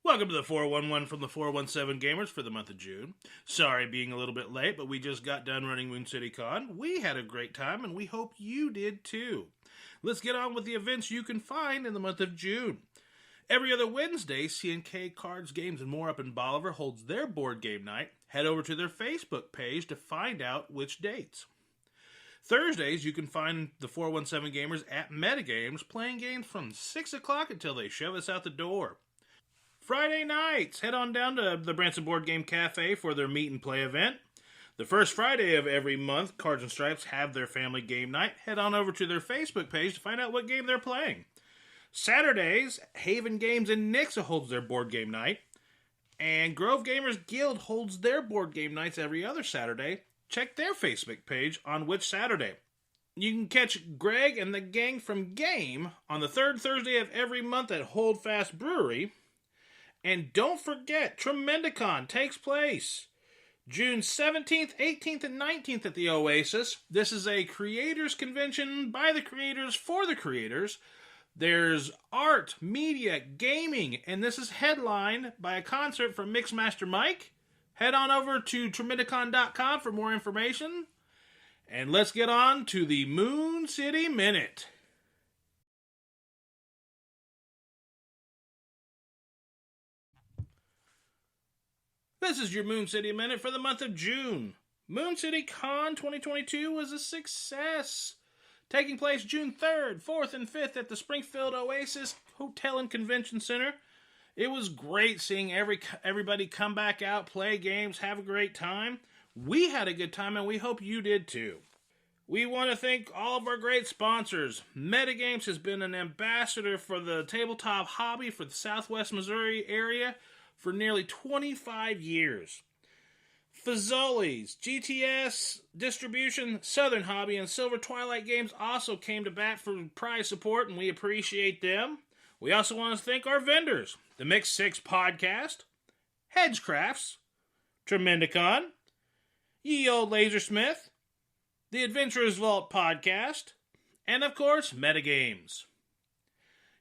Welcome to the 411 from the 417Gamers for the month of June. Sorry being a little bit late, but we just got done running MooCityCon. We had a great time, and we hope you did too. Let's get on with the events you can find in the month of June. Every other Wednesday, C&K Cards, Games, and More up in Bolivar holds their board game night. Head over to their Facebook page to find out which dates. Thursdays, you can find the 417 Gamers at Metagames playing games from 6 o'clock until they shove us out the door. Friday nights, head on down to the Branson Board Game Cafe for their meet and play event. The first Friday of every month, Cards and Stripes have their family game night. Head on over to their Facebook page to find out what game they're playing. Saturdays, Haven Games in Nixa holds their board game night. And Grove Gamers Guild holds their board game nights every other Saturday. Check their Facebook page on which Saturday. You can catch Greg and the gang from Game on the third Thursday of every month at Holdfast Brewery. And don't forget, Tremendicon takes place June 17th, 18th, and 19th at the Oasis. This is a creators convention by the creators for the creators. There's art, media, gaming, and this is headlined by a concert from Mixmaster Mike. Head on over to Tremendicon.com for more information. And let's get on to the Moon City Minute. This is your Moon City Minute for the month of June. MooCityCon 2022 was a success. Taking place June 3rd, 4th, and 5th at the Springfield Oasis Hotel and Convention Center. It was great seeing everybody come back out, play games, have a great time. We had a good time, and we hope you did too. We want to thank all of our great sponsors. Metagames has been an ambassador for the tabletop hobby for the Southwest Missouri area for nearly 25 years. Fazoli's, GTS, Distribution, Southern Hobby, and Silvertwilight Games also came to bat for prize support, and we appreciate them. We also want to thank our vendors, the Mix 6 Podcast, HedgeCrafts, Tremendicon, Ye Olde Lasersmith, the Adventurers Vault Podcast, and of course, Metagames.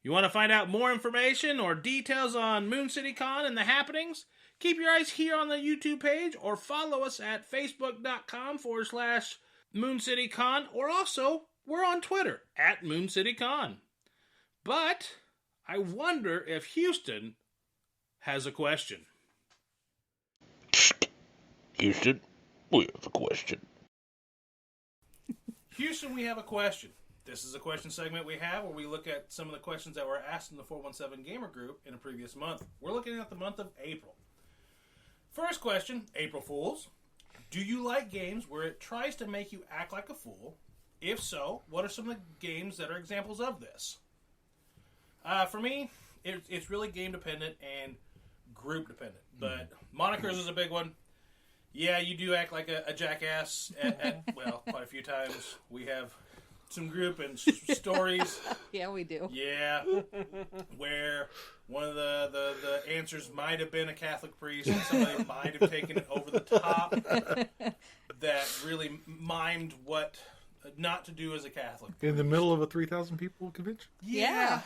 You want to find out more information or details on MooCityCon and the happenings? Keep your eyes here on the YouTube page or follow us at facebook.com/MooCityCon, or also we're on Twitter at MooCityCon. But I wonder if Houston has a question. Houston, we have a question. Houston, we have a question. This is a question segment we have where we look at some of the questions that were asked in the 417 Gamer group in a previous month. We're looking at the month of April. First question, April Fools. Do you like games where it tries to make you act like a fool? If so, what are some of the games that are examples of this? For me, it's really game dependent and group dependent. But monikers is a big one. Yeah, you do act like a jackass at quite a few times. We have some group and stories. Yeah, we do. Yeah, where one of the answers might have been a Catholic priest, and somebody might have taken it over the top that really mimed what not to do as a Catholic priest. In the middle of a 3,000 people convention? Yeah.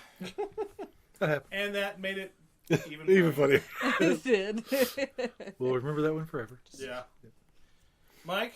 That happened. And that made it even funnier. It did. We'll remember that one forever. Yeah. Mike?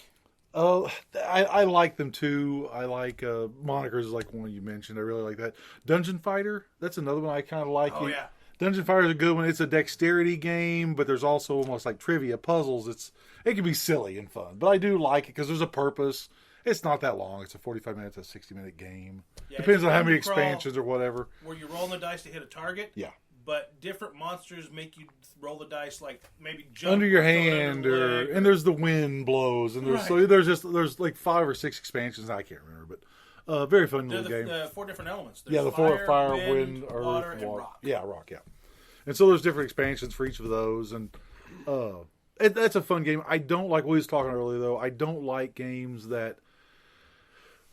Oh, I like them too. I like monikers, is like one you mentioned. I really like that. Dungeon Fighter, that's another one I kind of like. Oh, yeah. Dungeon Fighter is a good one. It's a dexterity game, but there's also almost like trivia puzzles. It can be silly and fun, but I do like it because there's a purpose. It's not that long. It's a 45 minutes, a 60-minute game. Yeah, depends on how many expansions or whatever. Where you're rolling the dice to hit a target. Yeah. But different monsters make you roll the dice like maybe jump under your hand, and there's the wind blows, and there's like 5 or 6 expansions. I can't remember, but very fun little game. The 4 different elements. There's the fire, wind, earth, water, and rock. Yeah, rock. Yeah, and so there's different expansions for each of those, and that's a fun game. I don't like what we was talking earlier though. I don't like games that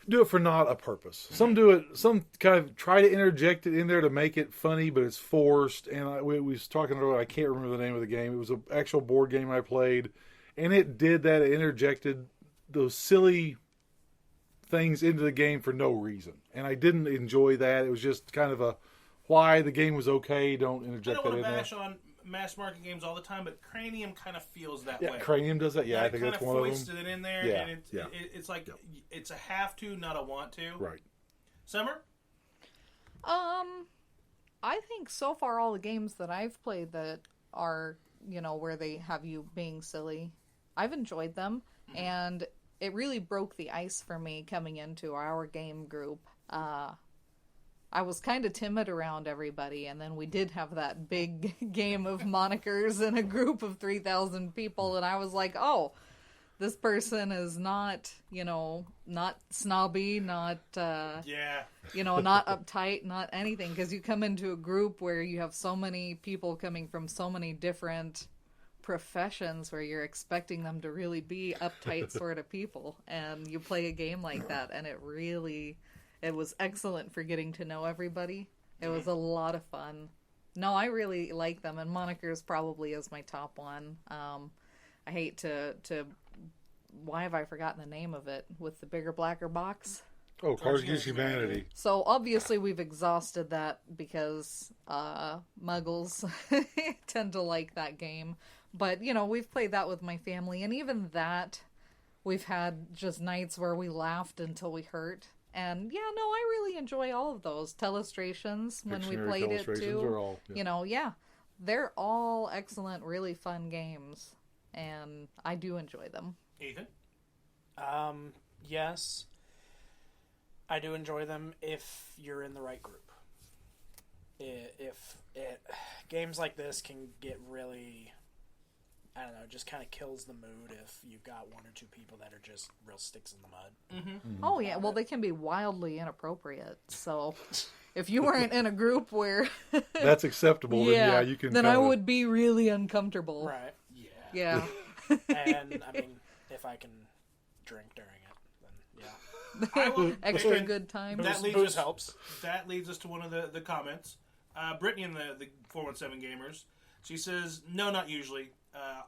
do it for not a purpose. Some do it. Some kind of try to interject it in there to make it funny, but it's forced. And we was talking earlier. I can't remember the name of the game. It was an actual board game I played, and it did that. It interjected those silly things into the game for no reason, and I didn't enjoy that. It was just kind of a why the game was okay. Don't interject that in there. I don't want to bash on mass market games all the time, but Cranium kind of feels that Yeah, way. Cranium does that. Yeah, I think that's one of them. Foisted it in there, Yeah, and yeah. It's like it's a have to, not a want to. Right. Summer? I think so far all the games that I've played that are, where they have you being silly, I've enjoyed them, and it really broke the ice for me coming into our game group. I was kind of timid around everybody, and then we did have that big game of monikers in a group of 3,000 people, and I was like, oh, this person is not, not snobby, not, not uptight, not anything, because you come into a group where you have so many people coming from so many different professions where you're expecting them to really be uptight sort of people, and you play a game like that, and it was excellent for getting to know everybody. It was a lot of fun. No, I really like them, and Monikers probably is my top one. I hate to why have I forgotten the name of it with the bigger, blacker box? Oh, Cards Against Humanity. So obviously we've exhausted that because muggles tend to like that game. But, we've played that with my family, and even that, we've had just nights where we laughed until we hurt. And, I really enjoy all of those. Telestrations, when we played it, too. Are all, they're all excellent, really fun games. And I do enjoy them. Ethan? Yes. I do enjoy them if you're in the right group. Games like this can get really, I don't know, just kind of kills the mood if you've got one or two people that are just real sticks in the mud. Mm-hmm. Oh, yeah. Well, they can be wildly inappropriate. So if you weren't in a group where that's acceptable, then you can. Then I would be really uncomfortable. Right. Yeah. And I mean, if I can drink during it, then I will, extra good time. Booze helps. That leads us to one of the comments. Brittany in the 417 Gamers, she says, no, not usually.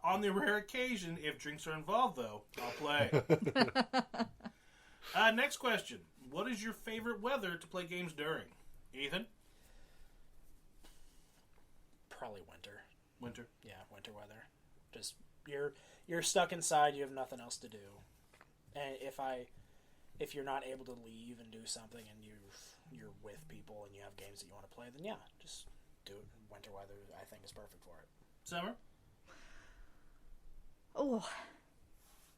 On the rare occasion, if drinks are involved, though, I'll play. Next question. What is your favorite weather to play games during? Ethan? Probably winter. Winter? Yeah, winter weather. Just, you're stuck inside, you have nothing else to do. And if you're not able to leave and do something and you're with people and you have games that you want to play, then yeah, just do it. Winter weather, I think, is perfect for it. Summer? Oh,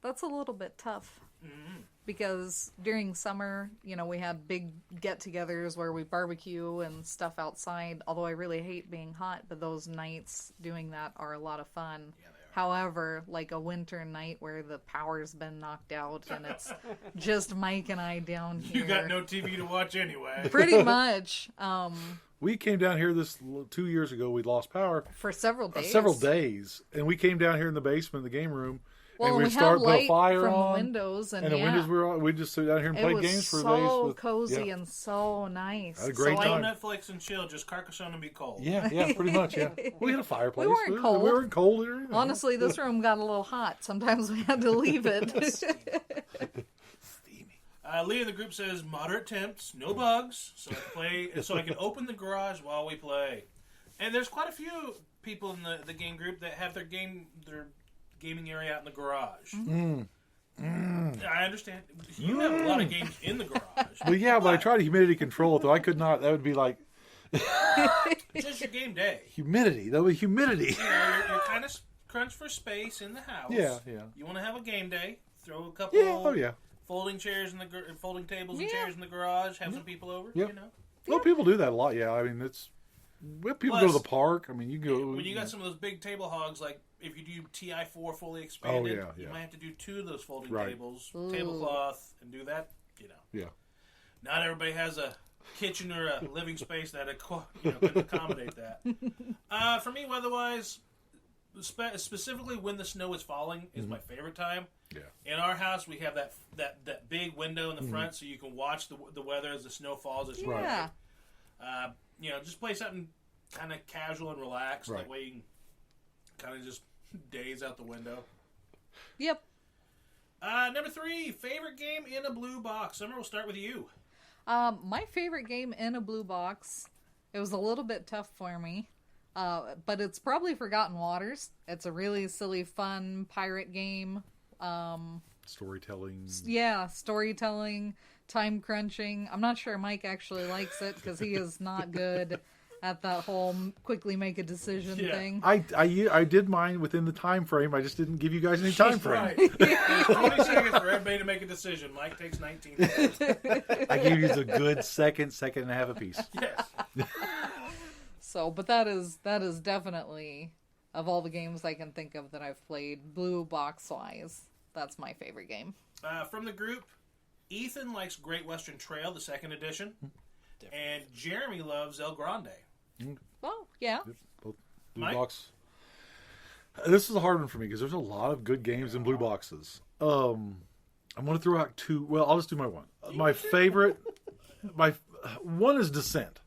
that's a little bit tough. Mm-hmm. Because during summer, we have big get-togethers where we barbecue and stuff outside, although I really hate being hot, but those nights doing that are a lot of fun. Yeah, they are. However, like a winter night where the power's been knocked out and it's just Mike and I down here. You got no TV to watch anyway. Pretty much. We came down here 2 years ago. We lost power for several days. And we came down here in the basement, in the game room. Well, and we start had light fire from on, the windows, and the windows were on. We just sit down here and play games for days. It was so cozy and so nice. Had a great time. Netflix and chill, just Carcassonne and be cold. Yeah, pretty much. Yeah, we had a fireplace. We weren't cold. We weren't cold either. Honestly, this room got a little hot. Sometimes we had to leave it. Steamy. Lee in the group says moderate temps, no bugs, so I can open the garage while we play. And there's quite a few people in the game group that have their gaming area out in the garage. I understand. You have a lot of games in the garage. Well, yeah, but I try to humidity control it, though. I could not. That would be like... Just your game day. Humidity. That would be humidity. You're kind of crunched for space in the house. Yeah. You want to have a game day. Throw a couple folding chairs folding tables and chairs in the garage. Have some people over, Well, people do that a lot, yeah. I mean, people go to the park. I mean, you go... When you got some of those big table hogs, like if you do TI4 fully expanded, you might have to do 2 of those folding tables, tablecloth, and do that, Yeah. Not everybody has a kitchen or a living space that can accommodate that. For me, weather-wise, specifically when the snow is falling is my favorite time. Yeah. In our house, we have that big window in the front so you can watch the weather as the snow falls. It's yeah. Just play something kind of casual and relaxed. Right. That way you can kind of just daze out the window. Yep. Number 3, favorite game in a blue box. Summer, we'll start with you. My favorite game in a blue box, it was a little bit tough for me. But it's probably Forgotten Waters. It's a really silly, fun pirate game. Storytelling. Yeah, storytelling, time crunching. I'm not sure Mike actually likes it because he is not good at that whole quickly make a decision thing. I did mine within the time frame. I just didn't give you guys any time frame. Right. There's 20 seconds for everybody to make a decision. Mike takes 19 minutes. I gave you a good second and a half apiece. Yes. So, but that is definitely, of all the games I can think of that I've played, blue box wise, that's my favorite game. From the group, Ethan likes Great Western Trail, the second edition, and Jeremy loves El Grande. Well, yeah. Both blue Mike? box. This is a hard one for me because there's a lot of good games in blue boxes. I'm going to throw out two. Well, I'll just do my one. My favorite, one is Descent.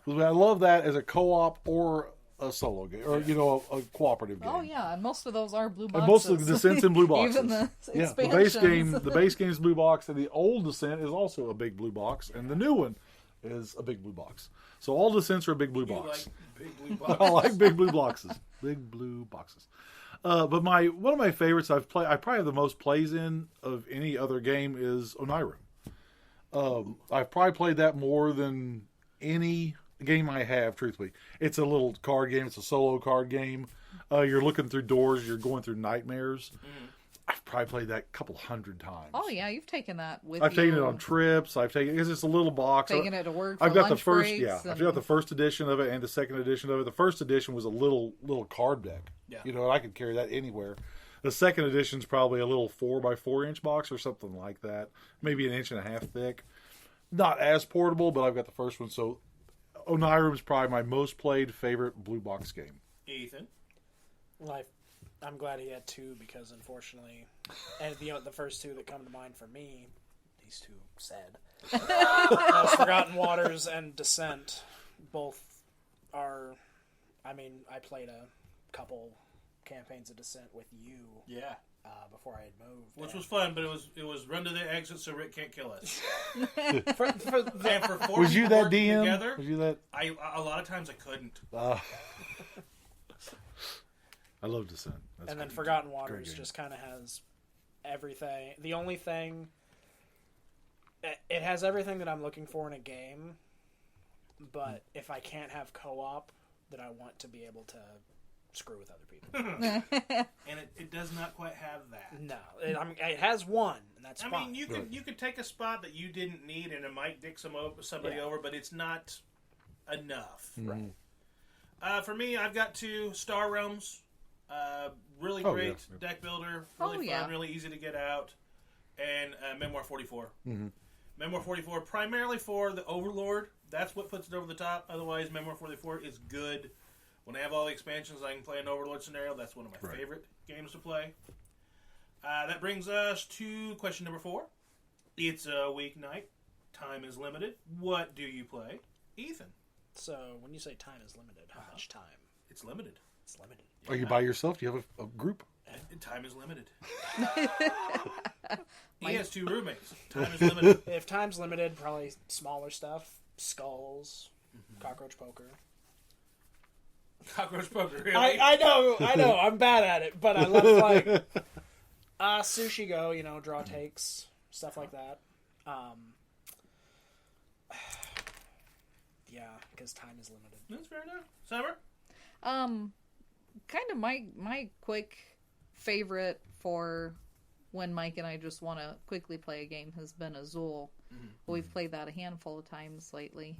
I love that as a co-op or a solo game, or a cooperative game. Oh yeah, and most of those are blue boxes. And most of the Descent's in blue boxes. Even the the base game is blue box, and the old Descent is also a big blue box, and the new one is a big blue box. So all Descents are a big blue box. Like big blue boxes. I like big blue boxes. Big blue boxes. But one of my favorites I probably have the most plays in of any other game is Onirum. I've probably played that more than any game I have, truthfully. It's a little card game. It's a solo card game. You're looking through doors. You're going through nightmares. I've probably played that a couple hundred times. Oh yeah, you've taken that with I've taken it on trips. Because it's a little box. Taken it to work. I've got the first. breaks I've got the first edition of it and the second edition of it. The first edition was a little card deck. Yeah. And I could carry that anywhere. The second edition's probably a little 4x4 inch box or something like that. Maybe an inch and a half thick. Not as portable, but I've got the first one. So Onirum is probably my most played favorite blue box game. Ethan. Well, I'm glad he had two because unfortunately, and the first two that come to mind for me, these two said, Forgotten Waters and Descent, both are. I mean, I played a couple campaigns of Descent with you. Yeah. Before I had moved, Which was fun, but it was run to the exit so Rick can't kill us. and for four Was you people that working DM? together, Was you that? a lot of times I couldn't. I love Descent. That's and then great. Forgotten Great Waters game. just kind of has everything. The only thing, it has everything that I'm looking for in a game, but if I can't have co-op, then I want to be able to screw with other people. And it does not quite have that. No, it has one, and that's I fine. mean, you could take a spot that you didn't need and it might dick somebody over, but it's not enough. Right. For me, I've got two Star Realms. Really great deck builder, really fun, really easy to get out, and Memoir 44. Memoir 44 primarily for the Overlord. That's what puts it over the top. Otherwise, Memoir 44 is good. When I have all the expansions, I can play an Overlord scenario. That's one of my favorite games to play. That brings us to question number 4. It's a weeknight. Time is limited. What do you play? Ethan. So, when you say time is limited, how much time? It's limited. It's limited. Are you by yourself? Do you have a group? Time is limited. He has 2 roommates. Time is limited. If time's limited, probably smaller stuff. Skulls, cockroach poker. Cockroach poker, really? I know, I'm bad at it, but I love playing. Sushi Go, draw takes, stuff like that. Yeah, because time is limited. That's fair enough. Summer? Kind of my quick favorite for when Mike and I just want to quickly play a game has been Azul. We've played that a handful of times lately.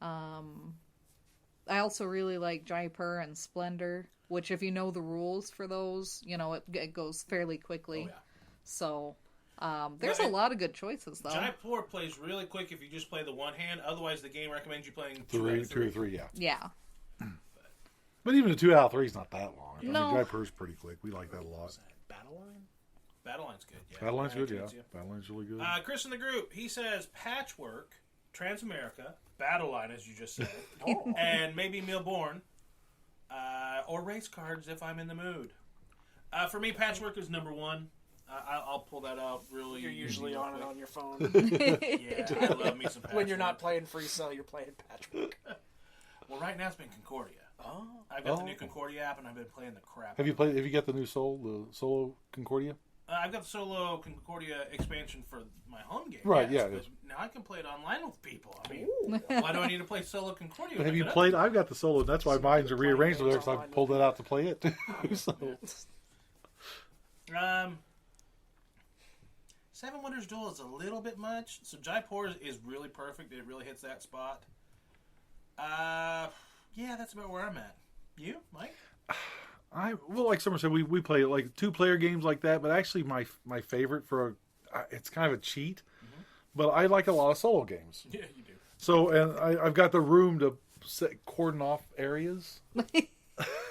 I also really like Jaipur and Splendor, which if you know the rules for those, it goes fairly quickly. Oh, yeah. So there's a lot of good choices, though. Jaipur plays really quick if you just play the one hand. Otherwise, the game recommends you playing 2 or 3, yeah. Yeah. But even a 2 out of 3 is not that long. No. I mean, Jaipur's pretty quick. We like that a lot. Battleline? Battleine's good, yeah. Battleline's good, yeah. Yeah. Battleine's really good. Chris in the group, he says Patchwork, Transamerica, Battleline, as you just said, and maybe Millborn, or race cards if I'm in the mood. For me, Patchwork is number 1. I'll pull that out really. You're usually on it on your phone. Yeah, I love me some Patchwork. When you're not playing Free Cell, you're playing Patchwork. Well, right now it's been Concordia. Oh, I've got the new Concordia app, and I've been playing the crap. Have you got the new Solo Concordia? I've got the solo Concordia expansion for my home game. Right, yes, yeah, it but is. now I can play it online with people. I mean, why do I need to play solo Concordia? Have you played? I've got the Solo. That's why mine's are rearranged there because I pulled it out to play it too. So. Seven Wonders Duel is a little bit much. So Jaipur is really perfect. It really hits that spot. Yeah, that's about where I'm at. You, Mike? Like Summer said, we play like 2-player games like that. But actually, my favorite it's kind of a cheat. Mm-hmm. But I like a lot of solo games. Yeah, you do. So, and I've got the room to cordon off areas.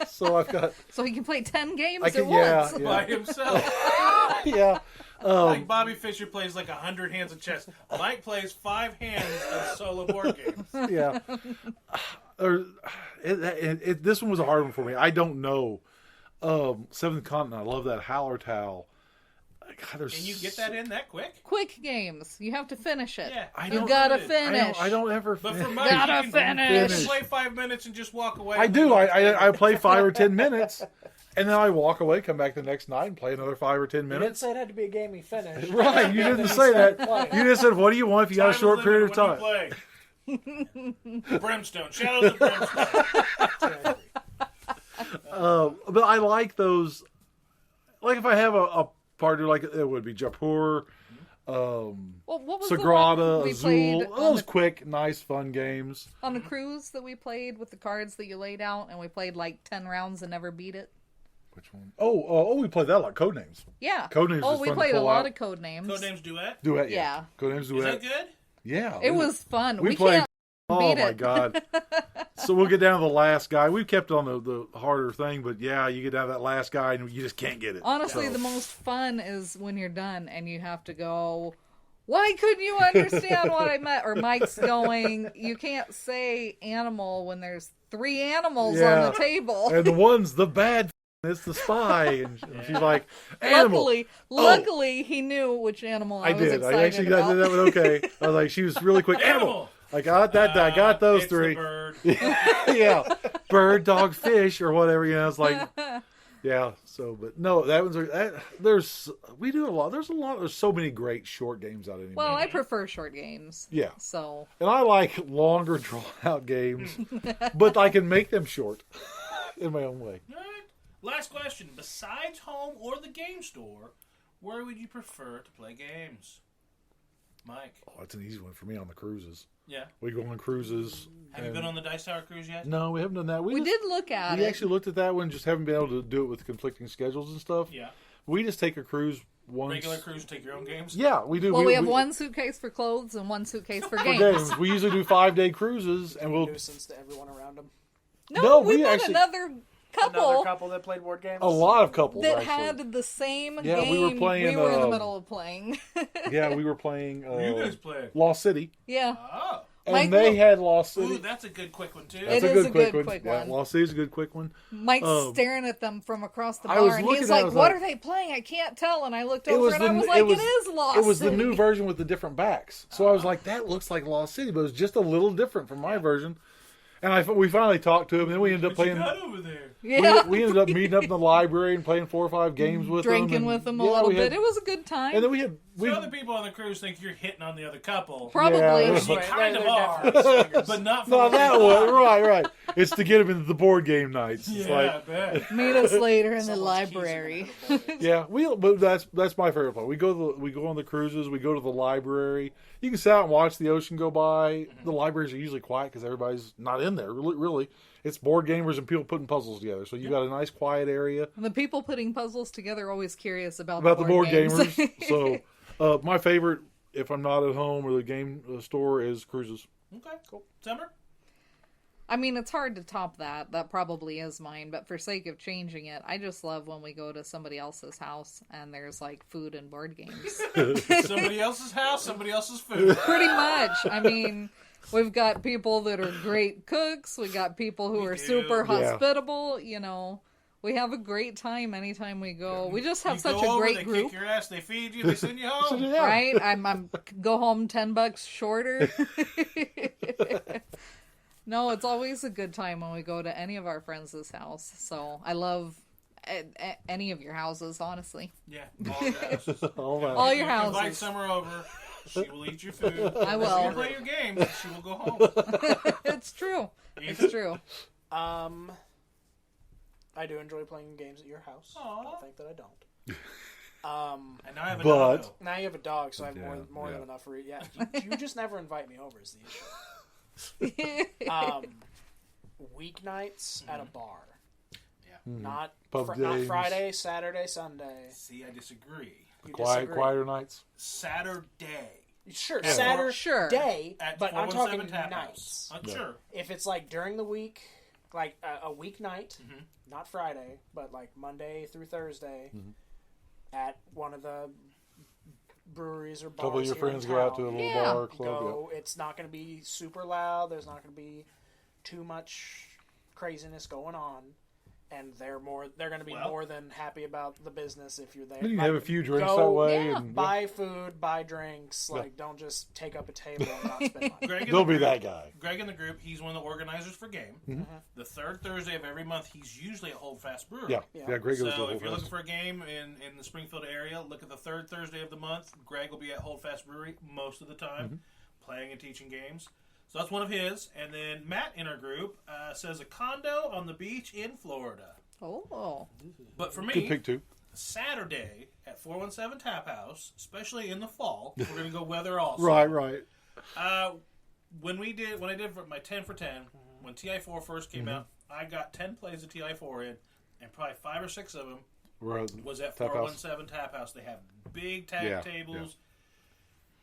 So I've got. So he can play 10 games at once. Yeah. By himself. Yeah. Like Bobby Fischer plays like 100 hands of chess. Mike plays 5 hands of solo board games. Yeah. This one was a hard one for me. I don't know. Seventh Continent. I love that Hallertau. God, Can you get that in that quick? Quick games. You have to finish it. Yeah, you gotta finish. I don't ever. But finish. for Mike, Gotta you can finish. play 5 minutes and just walk away. I do. I play 5 or 10 minutes, and then I walk away, come back the next night, and play another 5 or 10 You didn't minutes. say it had to be a game he finished. Right? You didn't say that. You just said, "What do you want if you got a short period of time?" Brimstone. Shadows of Brimstone. But I like those. Like if I have a party, like it would be Jaipur, Well, what was Sagrada, the one we played Azul. Those quick, nice, fun games. on the cruise that we played with the cards that you laid out, and we played like 10 rounds and never beat it? Which one? Oh, we played that a lot. Codenames. Yeah. Codenames was we fun to played a pull lot out. of Codenames. Codenames Duet. Duet, Yeah. Codenames Duet. Is that good? Yeah. It was fun. We played. can't Oh beat my it. god! So we'll get down to the last guy. We've kept on the harder thing, but yeah, you get down to that last guy and you just can't get it. Honestly, the most fun is when you're done and you have to go, why couldn't you understand what I meant? Or Mike's going, you can't say animal when there's 3 animals on the table. And the one's the bad. It's the spy, and she's like, animal. Luckily, he knew which animal I was did. excited I actually about. did that one okay. I was like, she was really quick. Animal. I got that. I got those it's 3. The bird. Yeah, bird, dog, fish, or whatever. You know, it's like, yeah. So, but no, that one's. We do a lot. There's so many great short games out anymore. Well, I prefer short games. Yeah. So. And I like longer, drawn out games, but I can make them short in my own way. All right. Last question. Besides home or the game store, where would you prefer to play games? Mike. Oh, that's an easy one for me on the cruises. Yeah. We go on cruises. Have you been on the Dice Tower cruise yet? No, we haven't done that. We did look at it. We actually looked at that one, just haven't been able to do it with conflicting schedules and stuff. Yeah. We just take a cruise once. Regular cruise, take your own games? Yeah, we do. Well, we have one suitcase for clothes and one suitcase for games. games. We usually do 5-day cruises, and we'll. Nuisance to everyone around him. No, we we met actually- another couple. Another couple that played board games. A lot of couples that actually. had the same Yeah, game we were playing, we were in the middle of playing. Yeah, we were playing. What are you guys playing? Lost City, Yeah. Oh. and Mike they will- had Lost City. Ooh, that's a good quick one, too. It That's is a good quick Yeah, one. Lost City's a good quick one. Mike's staring at them from across the I was bar, and looking he's at it, I like, was "What like- are they playing? I can't tell." And I looked It over, was and the- I was it like, was- "It is Lost It was the City." new version with the different backs. So I was like, that looks like Lost City, but it's just a little different from my version. And we finally talked to him, and then we ended up What you playing. got over there? Yeah, We ended up meeting up in the library and playing 4 or 5 games with them. drinking and- with them a yeah, little we bit. had- It was a good time. And then we had. So other people on the cruise think you're hitting on the other couple. Probably. Yeah. Which you Right, kind of they're are, different. but not for No, what that they one. thought. Right. It's to get them into the board game nights. It's Yeah, like, I bet. Meet us later in the Someone's keys are library. gonna have a board. yeah, but that's my favorite part. We go on the cruises. We go to the library. You can sit out and watch the ocean go by. The libraries are usually quiet because everybody's not in there. Really, it's board gamers and people putting puzzles together. So you got a nice quiet area And the people putting puzzles together are always curious about about the board games. gamers. So my favorite, if I'm not at home or the game store, is cruises. Okay, cool. Summer? I mean, it's hard to top that. That probably is mine. But for sake of changing it, I just love when we go to somebody else's house and there's like food and board games. Somebody else's house, somebody else's food. Pretty much. I mean, we've got people that are great cooks. We got people who We are do. super Yeah. hospitable. You know, we have a great time anytime we go. We just have You such go a over, great they group. kick your ass, they feed you, they send you home. Yeah. Right? I'm go home $10 shorter. No, it's always a good time when we go to any of our friends' house. So I love any of your houses, honestly. Yeah, all your houses. All your houses. Invite Summer over. She will eat your food. I will. She will play your games. She will go home. It's true. It's true. I do enjoy playing games at your house. Aw. Don't think that I don't. And now I have a But- dog. Now you have a dog, so I have more Yeah. than enough for yeah. You just never invite me over is the issue. Weeknights at a bar. Yeah. Not Pub not games. Friday, Saturday, Sunday. See, I disagree. You disagree. Quieter nights. Saturday. Sure, Yeah. Saturday, Sure. At but I'm 417 talking Tap nights. House. Yeah. Sure. If it's like during the week, like a weeknight, Mm-hmm. not Friday, but like Monday through Thursday, Mm-hmm. at one of the breweries or A bars. couple of your here in friends go out to a town, little Yeah. bar or club. go. It's not going to be super loud. There's not going to be too much craziness going on, and they're going to be Well- more than happy about the business if you're there. You can Like, have a few drinks go, that way. yeah, And, buy food, buy drinks. Like, don't just take up a table and not spend money. Greg in Don't the be group- that guy. Greg in the group, he's one of the organizers for Game. Mm-hmm. The third Thursday of every month, he's usually at Holdfast Brewery. Yeah. Yeah. Yeah, Greg goes to So the if you're whole looking for a game in the Springfield area, look at the third Thursday of the month. Greg will be at Holdfast Brewery most of the time, Mm-hmm. playing and teaching games. So that's one of his. And then Matt in our group says a condo on the beach in Florida. Oh. But for Good me, pick, too. Saturday at 417 Tap House, especially in the fall, we're going to go weather also. Right. When I did my 10 for 10, when TI4 first came out, I got 10 plays of TI4 in, and probably 5 or 6 of them was at Tap House. 417 Tap House. They have big tag Yeah, tables.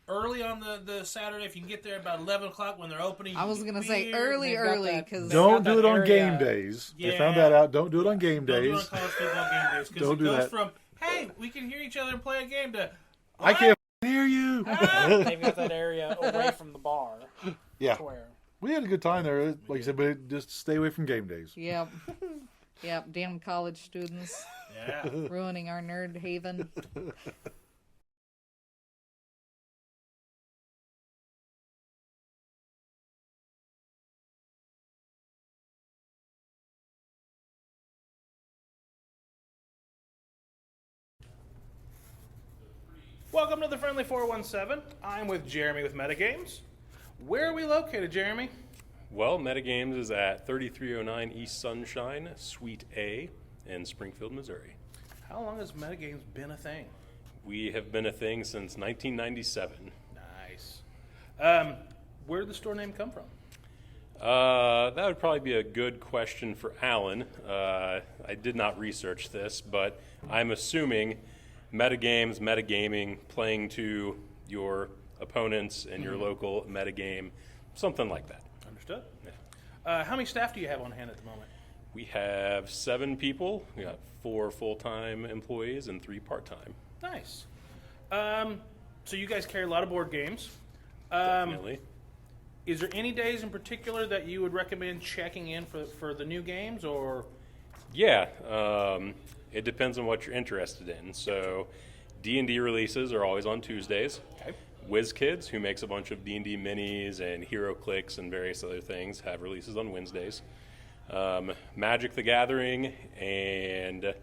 Early on the Saturday, if you can get there about 11 o'clock when they're opening. I you was get going to say beer. early, they've got that- because Don't got do it that on area- game days. They Yeah. found that out. Don't do it on game Don't do it on days. college football game days because Don't it do goes that. from, hey, we can hear each other and play a game to, I can't hear you. They've got that area away from the bar. Yeah. Where We had a good time there, like you said, but just stay away from game days. Yep. Yep, damn college students yeah. ruining our nerd haven. Welcome to the Friendly 417. I'm with Jeremy with Metagames. Where are we located, Jeremy? Well, Metagames is at 3309 East Sunshine, Suite A in Springfield, Missouri. How long has Metagames been a thing? We have been a thing since 1997. Nice. Where did the store name come from? That would probably be a good question for Alan. I did not research this, but I'm assuming metagames, metagaming, playing to your opponents and your local metagame, something like that. Understood. Yeah. How many staff do you have on hand at the moment? We have 7 people. We got 4 full-time employees and 3 part-time. Nice. So you guys carry a lot of board games. Definitely. Is there any days in particular that you would recommend checking in for the new games, or? Yeah, it depends on what you're interested in. So, D&D releases are always on Tuesdays. Okay. WizKids, who makes a bunch of D&D minis and HeroClix and various other things, have releases on Wednesdays. Magic the Gathering and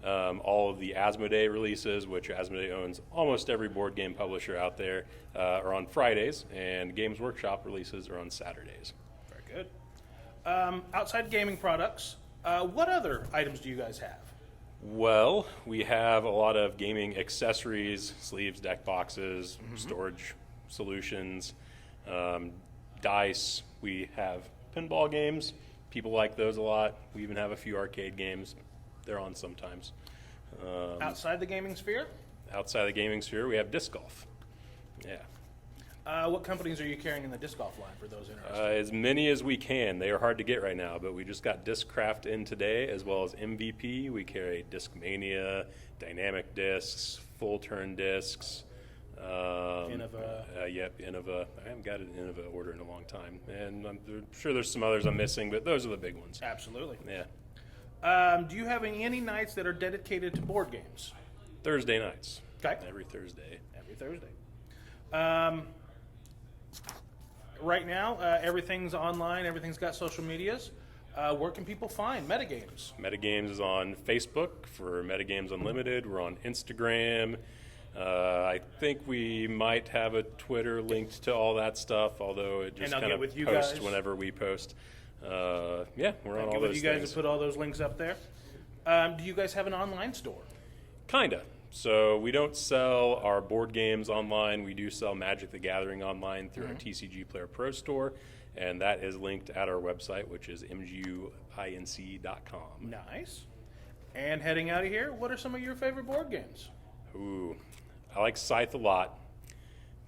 all of the Asmodee releases, which Asmodee owns almost every board game publisher out there, are on Fridays, and Games Workshop releases are on Saturdays. Very good. Outside gaming products, what other items do you guys have? Well, we have a lot of gaming accessories, sleeves, deck boxes, storage solutions, dice. We have pinball games. People like those a lot. We even have a few arcade games. They're on sometimes. Outside the gaming sphere? Outside the gaming sphere, we have disc golf. Yeah. What companies are you carrying in the disc golf line for those interested? As many as we can. They are hard to get right now, but we just got Discraft in today, as well as MVP. We carry Discmania, Dynamic Discs, Full Turn Discs. Innova. Yep, Innova. I haven't got an Innova order in a long time, and I'm sure there's some others I'm missing, but those are the big ones. Absolutely. Yeah. Do you have any nights that are dedicated to board games? Thursday nights. Okay. Every Thursday. Every Thursday. right now, everything's online. Everything's got social medias. Where can people find Metagames? Metagames is on Facebook for Metagames Unlimited. We're on Instagram. I think we might have a Twitter linked to all that stuff, although it just kind of posts whenever we post. Yeah, we're on all those things. You guys to put all those links up there. Do you guys have an online store? Kinda. So we don't sell our board games online. We do sell Magic the Gathering online through our TCG Player Pro store, and that is linked at our website, which is mguinc.com. Nice. And heading out of here, what are some of your favorite board games? Ooh, I like Scythe a lot.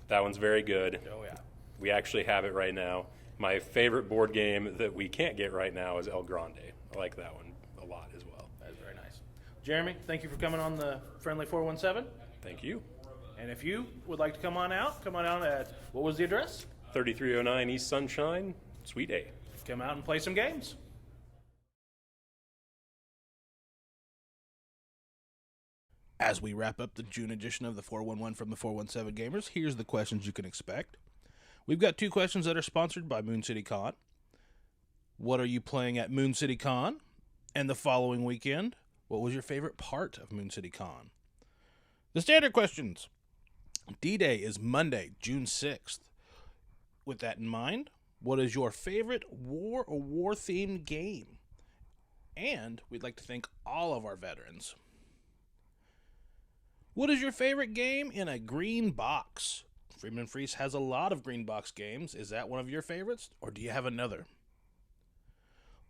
That one's very good. Oh, yeah. We actually have it right now. My favorite board game that we can't get right now is El Grande. I like that one a lot as well. That's very nice. Jeremy, thank you for coming on the Friendly 417. Thank you. And if you would like to come on out at, what was the address? 3309 East Sunshine, Suite A. Come out and play some games. As we wrap up the June edition of the 411 from the 417 Gamers, here's the questions you can expect. We've got 2 questions that are sponsored by MooCityCon. What are you playing at MooCityCon? And the following weekend, what was your favorite part of MooCityCon? The standard questions. D-Day is Monday, June 6th. With that in mind, what is your favorite war or war-themed game? And we'd like to thank all of our veterans. What is your favorite game in a green box? Freeman Freeze has a lot of green box games. Is that one of your favorites, or do you have another?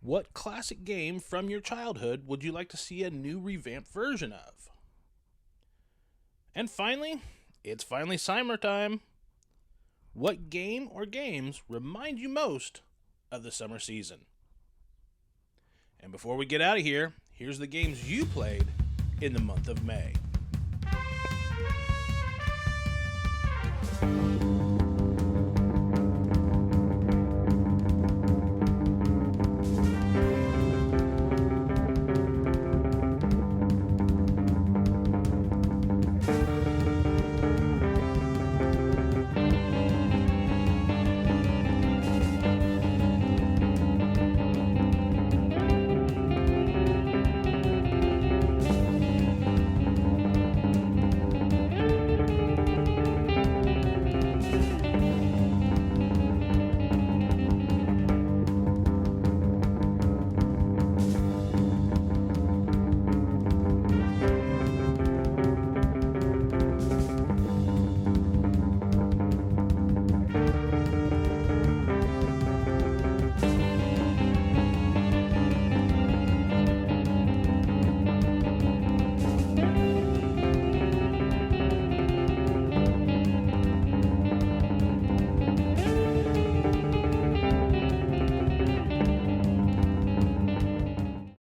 What classic game from your childhood would you like to see a new revamped version of? And finally, it's finally Summer time. What game or games remind you most of the summer season? And before we get out of here, here's the games you played in the month of May.